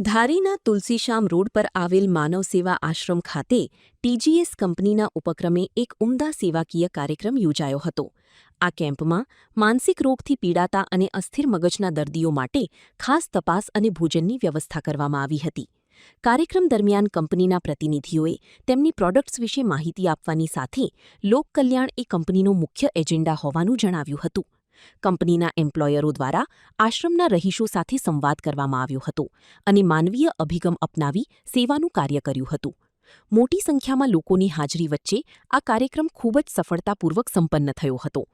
ધારીના Tulsishyam road પર આવેલ માનવ સેવા આશ્રમ ખાતે ટીજીએસ કંપનીના ઉપક્રમે એક ઉમદા સેવાકીય કાર્યક્રમ યોજાયો હતો। આ કેમ્પમાં માનસિક રોગથી પીડાતા અને અસ્થિર મગજના દર્દીઓ માટે ખાસ તપાસ અને ભોજનની વ્યવસ્થા કરવામાં આવી હતી। કાર્યક્રમ દરમિયાન કંપનીના પ્રતિનિધિઓએ તેમની પ્રોડક્ટ્સ વિશે માહિતી આપવાની સાથે લોકકલ્યાણ એ કંપનીનો મુખ્ય એજન્ડા હોવાનું જણાવ્યું હતું। કંપનીના એમ્પ્લોયરો દ્વારા આશ્રમના રહીશો સાથે સંવાદ કરવામાં આવ્યો હતો અને માનવીય અભિગમ અપનાવી સેવાનું કાર્ય કર્યું હતું। મોટી સંખ્યામાં લોકોની હાજરી વચ્ચે આ કાર્યક્રમ ખૂબ જ સફળતાપૂર્વક સંપન્ન થયો હતો।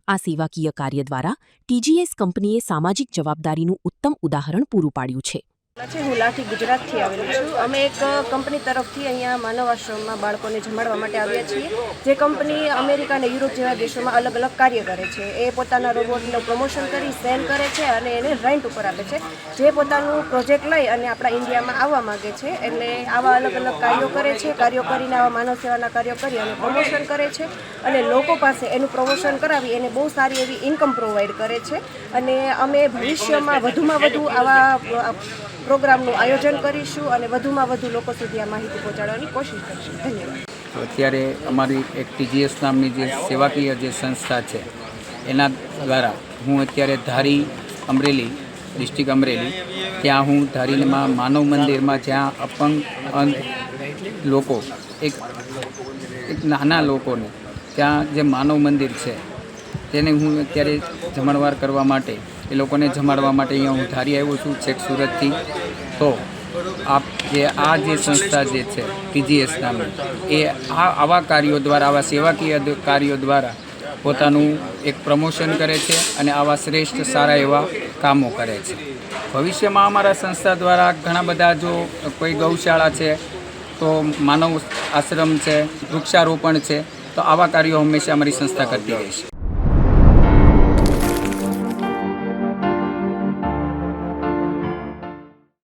આ સેવાકીય કાર્ય દ્વારા ટીજીએસ કંપનીએ સામાજિક જવાબદારીનું ઉત્તમ ઉદાહરણ પૂરું પાડ્યું છે। હું લાઠી ગુજરાતથી આવેલી છું। અમે એક કંપની તરફથી અહીંયા માનવ આશ્રમમાં બાળકોને જમાડવા માટે આવ્યા છીએ। જે કંપની અમેરિકા અને યુરોપ જેવા દેશોમાં અલગ અલગ કાર્ય કરે છે। એ પોતાના રોબોટનું પ્રમોશન કરી સેલ કરે છે અને એને રેન્ટ ઉપર આપે છે। જે પોતાનું પ્રોજેક્ટ લઈ અને આપણા ઇન્ડિયામાં આવવા માગે છે એટલે આવા અલગ અલગ કાર્યો કરે છે। કાર્યો કરીને આવા માનવ સેવાના કાર્યો કરી અને પ્રમોશન કરે છે અને લોકો પાસે એનું પ્રમોશન કરાવી એને બહુ સારી એવી ઇન્કમ પ્રોવાઈડ કરે છે। અને અમે ભવિષ્યમાં વધુમાં વધુ આવા પ્રોગ્રામનું આયોજન કરીશું અને વધુમાં વધુ લોકો સુધી આ માહિતી પહોંચાડવાની કોશિશ કરીશું। ધન્યવાદ। અત્યારે અમારી એક ટીજીએસ નામની જે સેવાકીય જે સંસ્થા છે એના દ્વારા હું અત્યારે ધારી અમરેલી ડિસ્ટ્રિક્ટ અમરેલી ત્યાં હું ધારીમાં માનવ મંદિરમાં જ્યાં અપંગ લોકો એક નાના લોકોને ત્યાં જે માનવ મંદિર છે તેને હું અત્યારે જમણવાર કરવા માટે એ લોકોને જમાડવા માટે અહીંયા હું ધારી આવ્યો છું છેક સુરતથી। તો આ જે સંસ્થા જે છે ટીજીએસ નામની એ આવા કાર્યો દ્વારા આવા સેવાકીય કાર્યો દ્વારા પોતાનું એક પ્રમોશન કરે છે અને આવા શ્રેષ્ઠ સારા એવા કામો કરે છે। ભવિષ્યમાં અમારા સંસ્થા દ્વારા ઘણા બધા જો કોઈ ગૌશાળા છે તો માનવ આશ્રમ છે વૃક્ષારોપણ છે તો આવા કાર્યો હંમેશા અમારી સંસ્થા કરતી રહેશે।